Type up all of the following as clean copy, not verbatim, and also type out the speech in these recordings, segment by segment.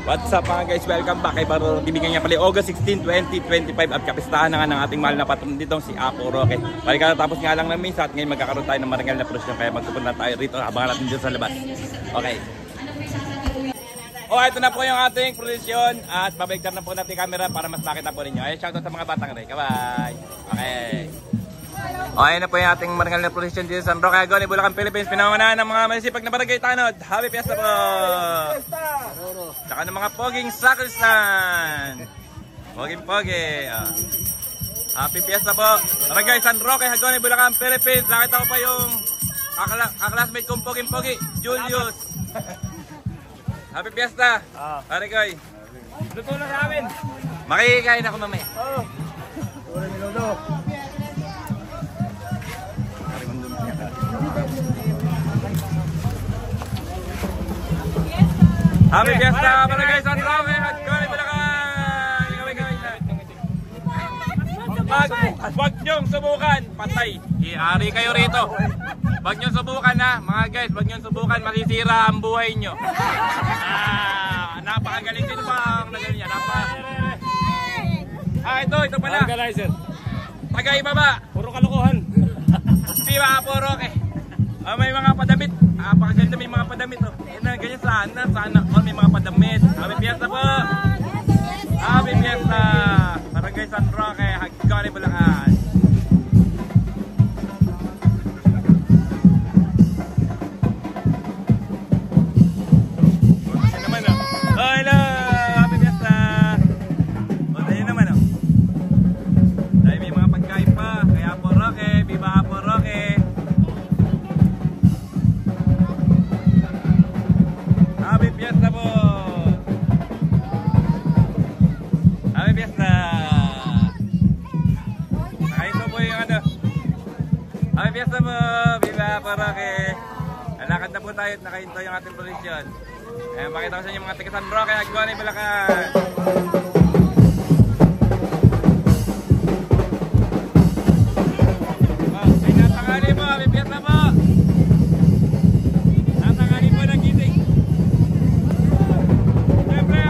What's up mga guys? Welcome back kay Barong TV. Ngayon pala August 16, 2025 at kapistahan na nga ng ating mahal na patron dito si Apo Roque. Balik tapos nga lang ng misa at ngayon magkakaroon tayo ng marangal na prosesyon kaya magpupunta tayo rito. Abangan natin dito sa labas. Okay. Oh, ito na po yung ating prosesyon at babaliktad na po natin camera para mas makita po ninyo. Ay, shoutout sa mga batang rin. Bye. Okay. Okay na po yung ating marangal na prosesyon dito sa San Roque, Agone, Bulacan, Philippines. Pinangunahan ng mga masisipag na barangay tanod. Happy Fiesta po! Saka ng mga poging sacristan. Poging-pogi. Happy Fiesta po. Barangay San Roque, Agone, Bulacan, Philippines. Nakita ko pa yung classmate kong poging-pogi, Julius. Happy Fiesta. Arigoy. Luto na sa amin. Makikikain ako mamaya. Happy Fiesta, Barangay San Roque, Agone, Bulacan. Huwag niyong subukan, patay. Iari kayo rito. Huwag niyong subukan ha, mga guys. Huwag niyong subukan, masisira ang buhay niyo. Napakagaling din ba ang nagaling niya? Ito pala. Organizer. Tagay baba. Puro kalokohan. Viva Apo Roque. May mga padamit. Napakaganda may mga padamit. Ganyan sana. May mga padamit. Happy Fiesta po. Happy Fiesta. Barangay San Roque, Agone, Bulacan. Fiesta mo, Viva Apo Roque. Nalakad na po tayo at nakahinto yung ating posisyon. Pakita ko sa inyo mga taga San Roque, Agone, Bulacan. Ay natangali po, Happy Fiesta po. Natangali po ng gising. Siyempre,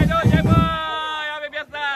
idol, Jeboy, Happy Fiesta.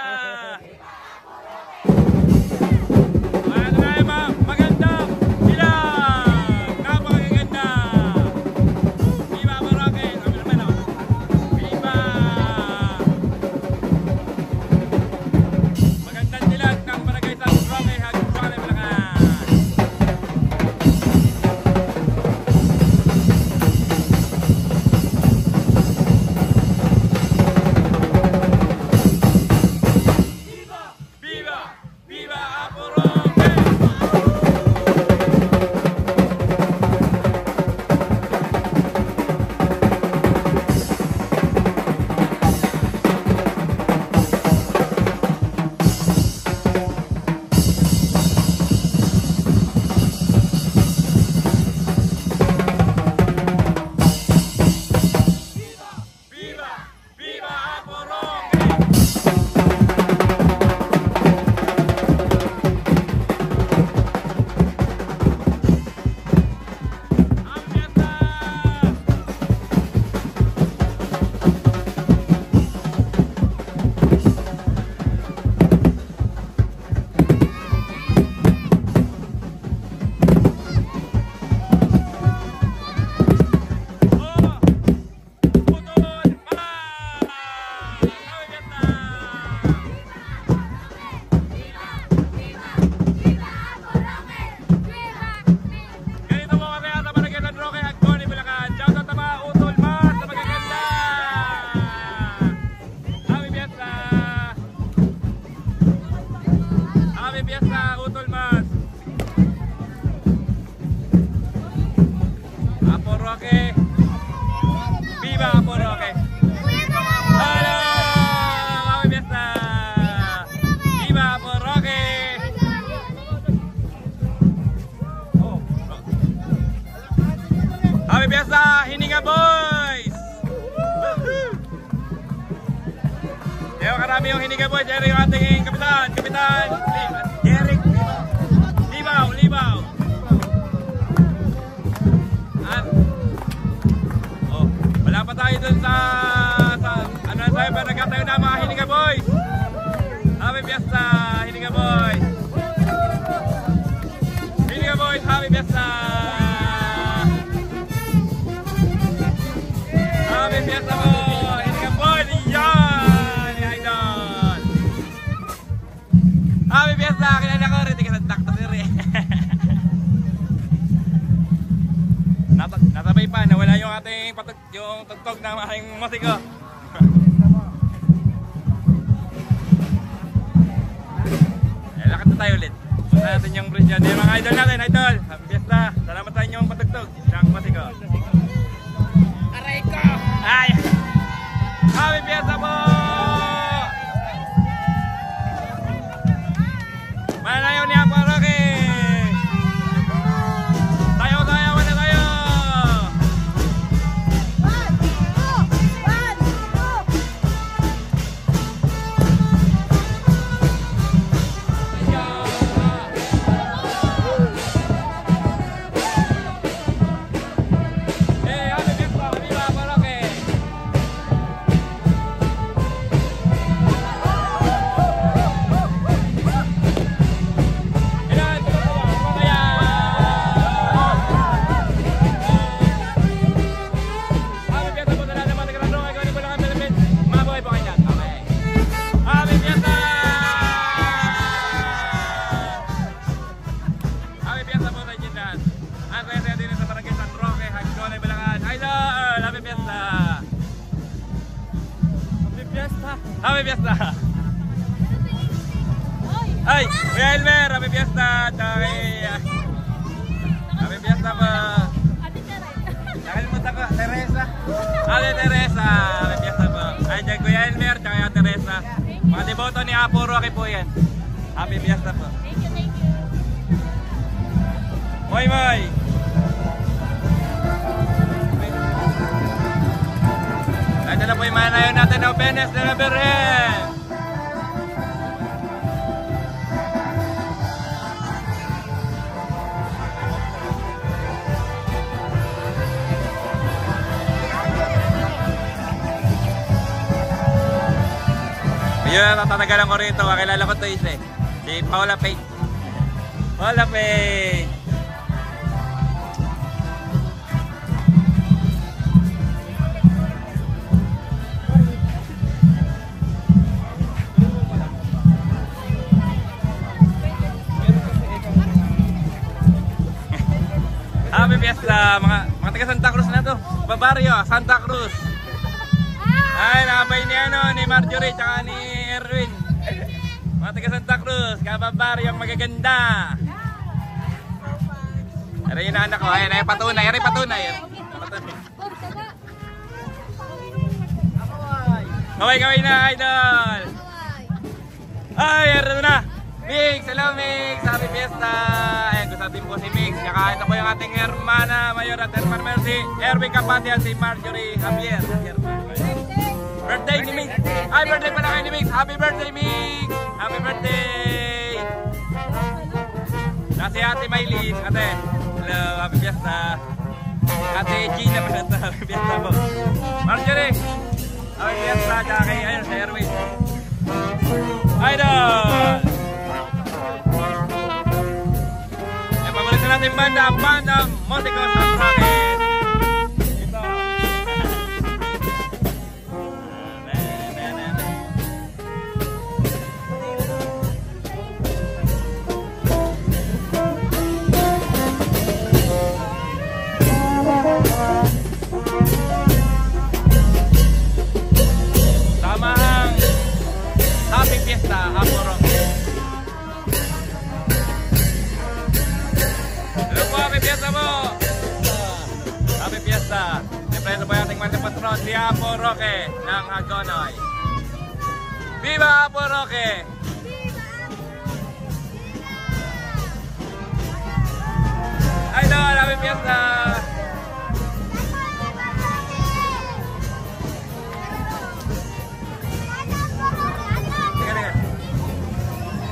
Apo Roque. Viva Apo Roque. Hello! Happy Fiesta. Viva Apo Roque. Happy Fiesta, Hininga Boys. Kaya karami yung Hininga Boys. Yan yung ating kapitan. Eric. Libaw. At wala pa tayo dun sa yung tugtog ng aking musiko. Lakad na tayo ulit. Punta natin yung bridge yan. Yung mga idol natin, idol. Happy Fiesta. Salamat sa inyong patugtog ng musiko. Aray ko! Ay! Happy Fiesta po! Mananayaw ni Apo Roque! Tayo-tayaw na tayo! Happy Fiesta! Ay! Kuya Elmer! Happy Fiesta! Happy Fiesta po! Nakalimutan ko, Teresa! Ate Teresa! Happy Fiesta po! Ay, dyan Kuya Elmer, tsaka Teresa. Mga deboto ni Apo Roque po yan. Happy Fiesta po! Thank you, thank you! Moy Moy! Ito na po yung manayon natin ng Benes de la Virgen. Yun, tatagalan ko rito. Kakilala ko ito isa eh. Si Paula Page. Paula Page. Happy Fiesta, mga taga Santa Cruz na to. Babaryo, Santa Cruz. Ay, nakabay ni Marjorie tsaka ni Erwin. Mga taga Santa Cruz, kababaryo ang magaganda. Ano yung anak ko? Ay, patunay. Kaway na, idol. Ay, ero na. Mix, hello Mix, Happy Fiesta. Ayan, gusto natin po si Mix. Tsaka ito po yung ating hermana Mayor at hermana Mercy, Erwin Kapati at si Marjorie Javier. Birthday ni Mix. Ay, birthday pala kayo ni Mix. Happy birthday Mix. Happy birthday. Nasi Ate Maylin. Ate, hello, Happy Fiesta. Ate Gina pala sa Happy Fiesta po. Marjorie, Happy Fiesta. Tsaka kay, ayun, si Erwin. Idol. Pabalik na natin banda Motico sa Rocket. Ito. Tama ang Happy Fiesta, Apo Roque. Happy Fiesta po! Happy Fiesta! Siyempre ito po yung ating mga patron, si Apo Roque ng Hagonoy. Viva Apo Roque! Idol, Happy Fiesta!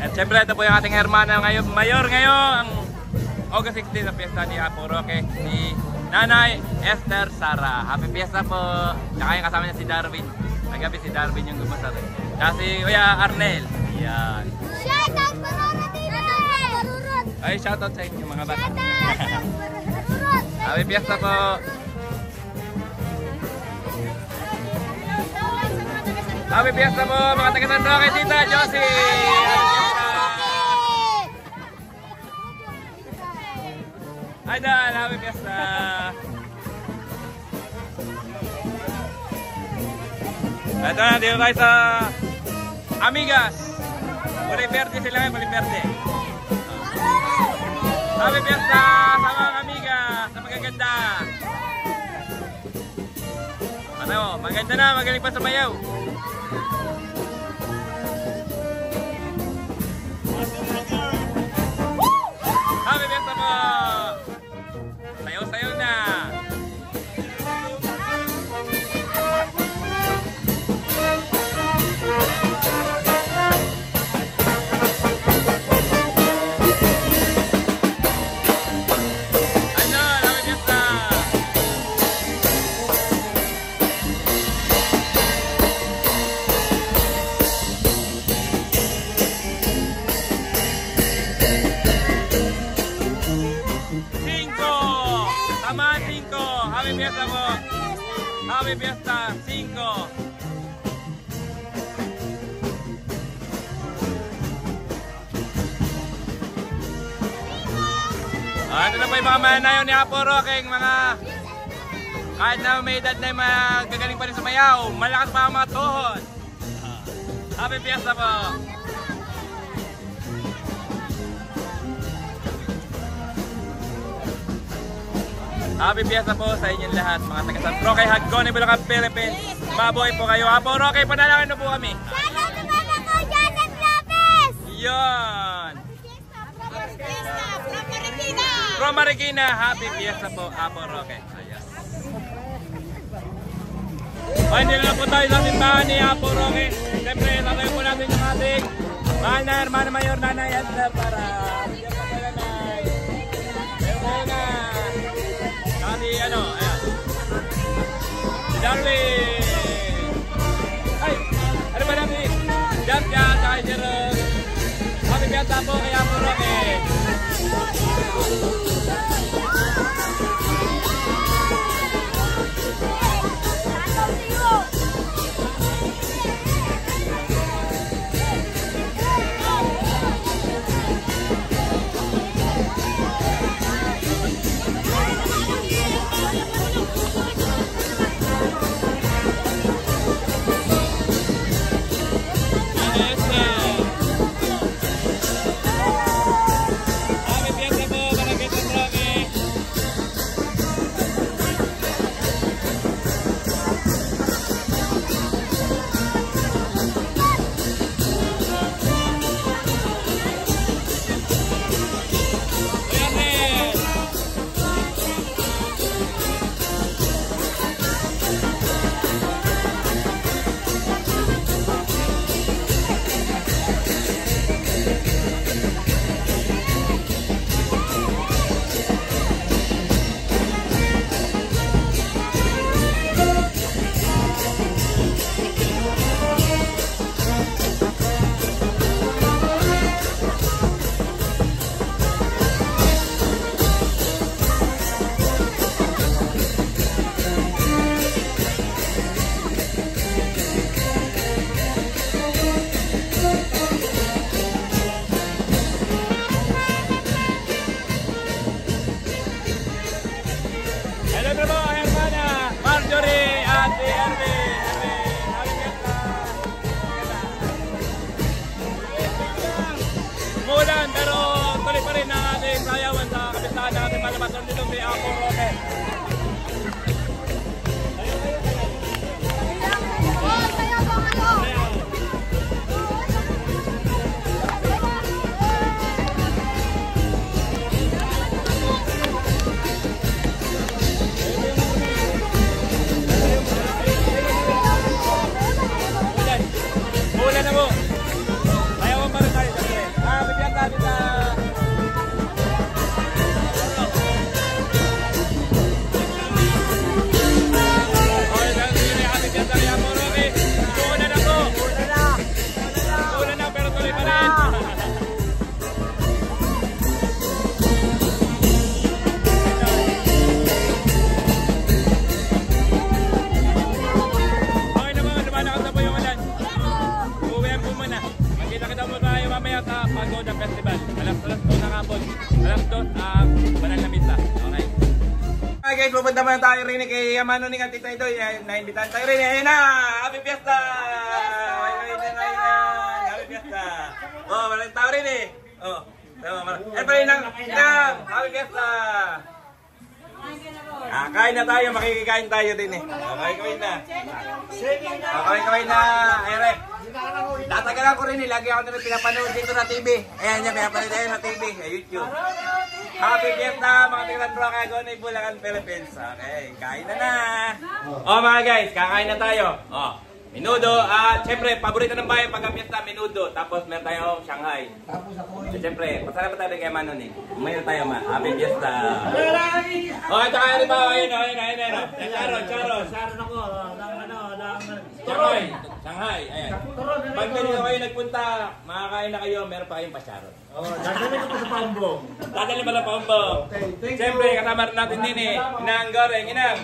At siyempre ito po yung ating hermana ngayon, Mayor ngayon, August 16 na fiesta ni Apo Roque, si Nanay Esther Sara. Happy Fiesta po! Tsaka yung kasama niya si Darwin. Nagabi si Darwin yung gumasar. Tsaka si Kuya Arnel. Yan. Shoutout Marurot! Ay, shoutout sa inyo mga bata. Marurot! Happy Fiesta po! Happy Fiesta po mga taga San Roque, Tita Josie! Idol, Happy Fiesta! Ito na, dito tayo sa Amigas. Kulay verde sila ngayon, kulay verde. Happy Fiesta sa mga Amigas, sa magaganda. Ano, maganda na, magaling pa sa mayaw. Happy Fiesta po! Sayaw-sayaw na! Happy Fiesta po! Happy Fiesta 5! Ito na po yung mga manayaw ni Apo Roque, mga kahit na may edad na yung magagaling pa rin sa mayaw, malakas pa ang mga tuhod. Happy Fiesta po! Happy Fiesta po sa inyong lahat, mga taga San Roque, Hagonoy, Bulacan, Philippines. Mabuhay po kayo. Apo Roque, panalangin na po kami. Shoutout sa mama ko, Janet Lopez! Yun! From Marikina! From Marikina, Happy Fiesta po, Apo Roque. Ayan. Hindi na po tayo sa simbahan ni Apo Roque. Siyempre, tatayo po natin yung ating mahal na hermano mayor, nanay at sir, para bigyan po sa nanay. Meron na. Kasi ano, ayan. Si Darwin. Ay, ano ba natin? Diyan siya, saka si Jerome. Happy Fiesta po kay Apo Roque. Umulan, pero tuloy pa rin ang ating sayawan sa kapistahan natin malabasan dito si Apo Roque. Umulan na po. Sayawan pa rin tayo. Bigyan tayo sa... Pagoda Festival. Alas 2 ng hapon. Alas 2 ang banal na misa. Okay. Okay guys, pupunta muna tayo rin kay Yamano ni Tita Idoy. Naimbitahan tayo rin. Ayun na! Happy Fiesta! Oh. Eh, pa rin Inang! Happy Fiesta! Kain na tayo, makikikain tayo din eh. Kain na. Kain na, Eric. Tatagalan ko rin eh, lagi ako nila pinapanood dito sa TV. Ayan niya, pinapanood tayo sa TV, sa YouTube. Happy Fiesta, mga tingnan bro, kaya Gonay Bulacan, Philippines. Okay, kain na. Oh mga guys, kakain na tayo. Oh. Menudo, at syempre, paborito ng bayan pagka fiesta, menudo. Tapos meron tayong Shanghai. Siyempre, pasalamat tayo kay Manon eh. Mayroon tayo happy fiesta. Oh, ito kaya rin ba? Ayun. Charon. Shanghai, ayan. Pag ganito kayo nagpunta, makakain na kayo, meron pa kayong pa-charon. Dadali ko sa Pambong. Dadali ba na Pambong? Siyempre, kasama rin natin din eh. Inang Goreng, Inang.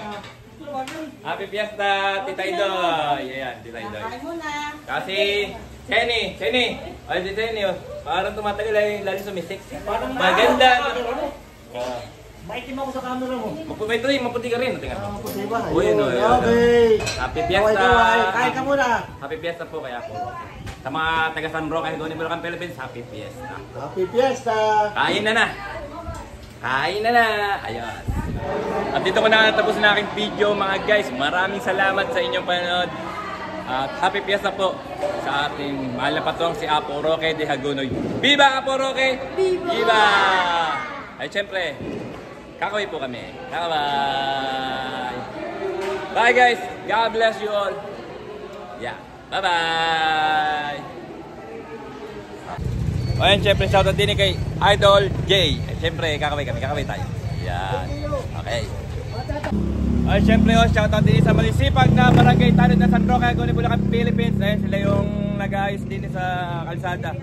Happy Fiesta, Tita Idoy. Ayan, Tita Idoy. Kasi, Chenny. Ay, si Chenny, parang tumatagal ay lalo sumisik. Maganda. Maitim ako sa camera mo. Maputi ka rin. Maputi ba? Uy, no. Okay. Happy Fiesta. Kain ka muna. Happy Fiesta po kaya po. Sa mga taga San Roque, Gonay Bulacan, Philippines, Happy Fiesta. Happy Fiesta. Kain na. Ayun. At dito ko na natapos na aking video mga guys. Maraming salamat sa inyong panonood. At happy fiesta po sa ating mahal na patrong si Apo Roque de Hagonoy. Viva Apo Roque! Viva! Ay syempre, kakaway po kami. Kakaway! Bye guys! God bless you all! Yeah! Bye-bye! Ayan, syempre shoutout din kay Idol J. Syempre, kakaway tayo. Yan. Okay. Ay, syempre, shoutout din sa malisipag na barangay Tanod na San Roque, Gonay Bulacan, Philippines. Ayun, sila yung nag-aayos din sa kalsada.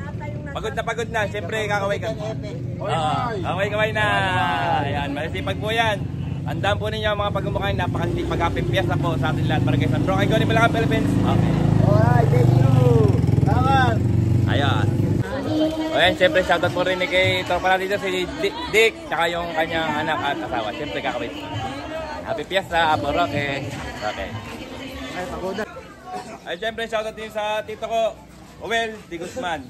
Pagod na. Syempre, kakaway ka. Kakaway na. Ayan, malisipag po yan. Andaan po ninyo mga pagmumukhain. Napakandi pag-happy fiesta po sa atin lahat. Barangay San Roque, Gonay Bulacan, Philippines. Okay. Alright, thank you. Salamat. Ayan. Ayan, siyempre shoutout po rin kay tropa natin dito si Dick, tsaka yung kanyang anak at asawa. Siyempre kakawit. Happy Fiesta, Apo Roque. Okay. Ay, siyempre shoutout din sa tito ko, Owel Di Guzman.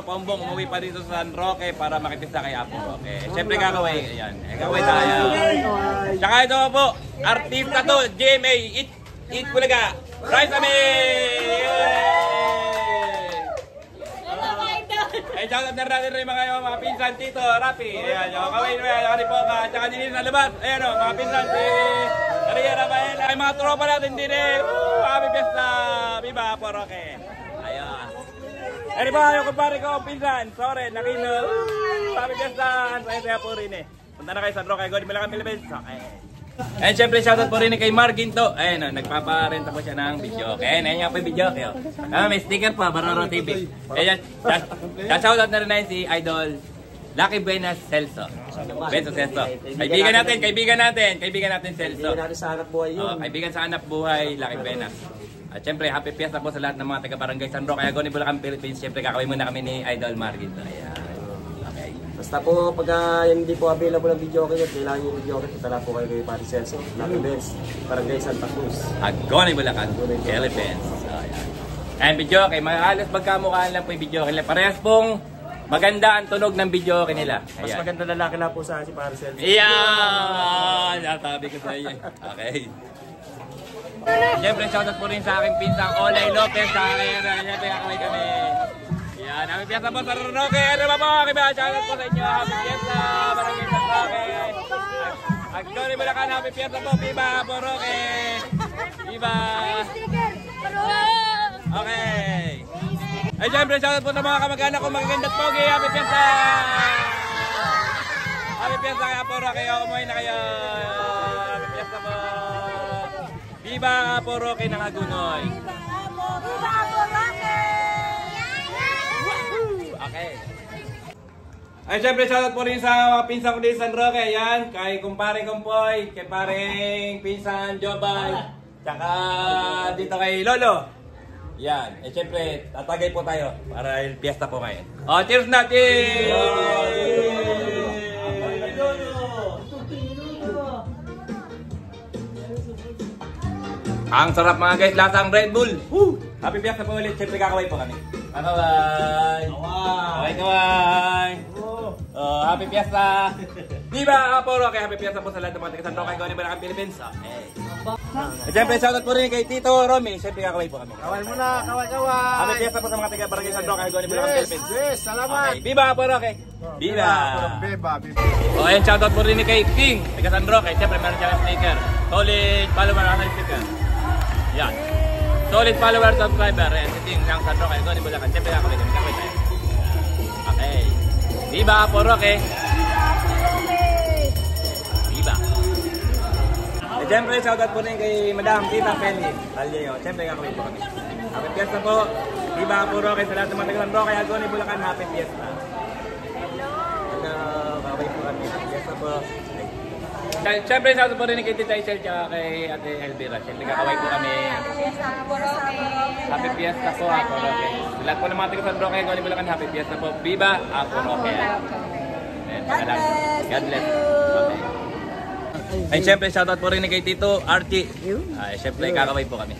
Pambong, umuwi pa dito sa San Roque para makipista kay Apo Roque. Siyempre kakaway. Ayan, kakaway tayo. Tsaka ito po, artista to, GMA, Eat Bulaga. Rise Ami! Ay, shoutout na natin rin mga pinsan, Tito, Rapi. Ayan, yung kawin mo, yung kanipoka, tsaka din sa labas. Ayan o, mga pinsan, si Maria Rafael. Ay, mga tropa natin din eh. Happy Fiesta! Viva Apo Roque! Ayan. Ay, di ba, yung kumpare ko, pinsan, Soren, Nakino. Happy Fiesta! Saya po rin eh. Punta na kayo sa Roque, Gonay Bulacan, Philippines. Okay. Ayun, syempre shoutout po rin kay Margin to. Ayun, nagpaparenta po siya ng video. Okay, ayun nga po yung video. May sticker pa, Baroro TV. Ayun, shoutout na rin si Idol Lucky Buenas Celso. Benzo Celso. Kaibigan natin Celso. Kaibigan natin sa hanap buhay yun. Kaibigan sa hanap buhay, Lucky Buenas. At syempre, happy fiesta po sa lahat ng mga taga-barangay San Roque, Gonay Bulacan, Philippines. Syempre, kakawin muna kami ni Idol Margin to. Ayan. Basta po pagka hindi po available ang video okay, kailangan yung video okay, tala po kayo kay Pari Celso, Lucky Benz, Barangay Santa Cruz. Gonay Bulacan, Philippines. Ayan, video okay, alas magkamukhaan lang po yung video okay. Parehas pong maganda ang tunog ng video okay nila. Ayan. Mas maganda lalaki lang po sa si Pari Celso. Iyan! Nasabi ko sa iyo. Okay. Siyempre, shoutout po rin sa aking pinsang Olay Lopez sa akin. Siyempre, kakaway kami. Yan, happy fiesta po sa Roque. Ano ba po? Shoutout po sa inyo. Happy fiesta. Barangay San Roque. At Gonay Bulacan, happy fiesta po. Viva Apo Roque. Viva. Okay. Ay, siyempre, shoutout po sa mga kamag-anak ko. Magagandang pogi. Happy fiesta. Happy fiesta kay Apo Roque. Umuwi na kayo. Happy fiesta po. Viva Apo Roque ng Hagonoy. Viva Apo Roque! Okay. Ay, syempre, shoutout po rin sa mga pinsan ko din sa San Roque. Yan, kay kumpare Kumpoy, kay paring pinsan Jobay, tsaka dito kay Lolo. Yan, eh syempre, tatagay po tayo para yung fiesta po ngayon. Oh, cheers natin! Ang sarap mga guys, lasang Red Bull. Woo! Happy fiesta po ulit, syempre kakaway po kami. Kaway. Kaway, kaway. Oh, happy fiesta. Viva Apo Roque. Happy fiesta po sa lahat ng mga taga San Roque, Goni, Bulacan, Philippines. Okay. At syempre, shoutout po rin kay Tito Romy. Syempre, kakaway po kami. Kaway muna, kaway. Happy fiesta po sa mga taga Barangay San Roque, Goni, Bulacan, Philippines. Yes, salamat. Okay. Viva Apo Roque. Viva. Beba. O, ayun, shoutout po rin kay King, taga San Roque. Syempre, meron siya sticker. Solid follower ang sticker. Yan. Solid follower, subscriber. Ayan, si King ng San Roque, Goni, Bulacan. Syempre, kakaway kami. Kakaway tayo. Okay. Viva Apo Roque. Viva. Eh, syempre, shoutout po rin kay Madam Tita Penny Talio. Syempre, kakawin po kami. Happy fiesta po. Viva Apo Roque sa lahat ng mga taga San Roque, Goni, Bulacan. Happy fiesta. Hello. Kakawin po kami. Happy fiesta po. Syempre, shoutout po rin kay Tita Isel at kay Ate Elvira. Syempre, kakawin po kami. Happy fiesta po, Apo Roque. Sa lahat po ng mga taga San Roque, Goni, Bulacan. Happy fiesta po. Viva Apo Roque. God bless. Okay. Ay, syempre, shoutout po rin kay Tito Archie. Ay, syempre, kakaway po kami.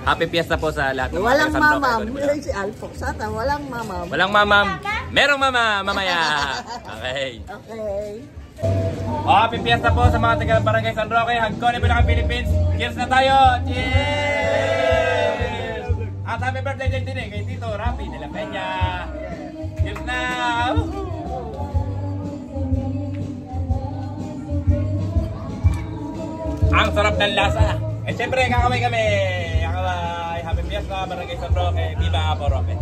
Happy fiesta po sa lahat ng mga Walang taga San Roque, mamam. Goni, Bulacan. Si Alfox ata, walang mamam. Walang mamam. Merong mama, mamaya. Okay. Okay. Happy fiesta po sa mga taga Barangay San Roque, Goni, Bulacan, Philippines. Cheers na tayo! Cheers! At happy birthday din kay Tito Rafi de la Peña. Cheers na! Ang sarap ng lasa. Eh, syempre, kakaway kami. Kakaway. Happy fiesta, Barangay San Roque. Viva Apo Roque.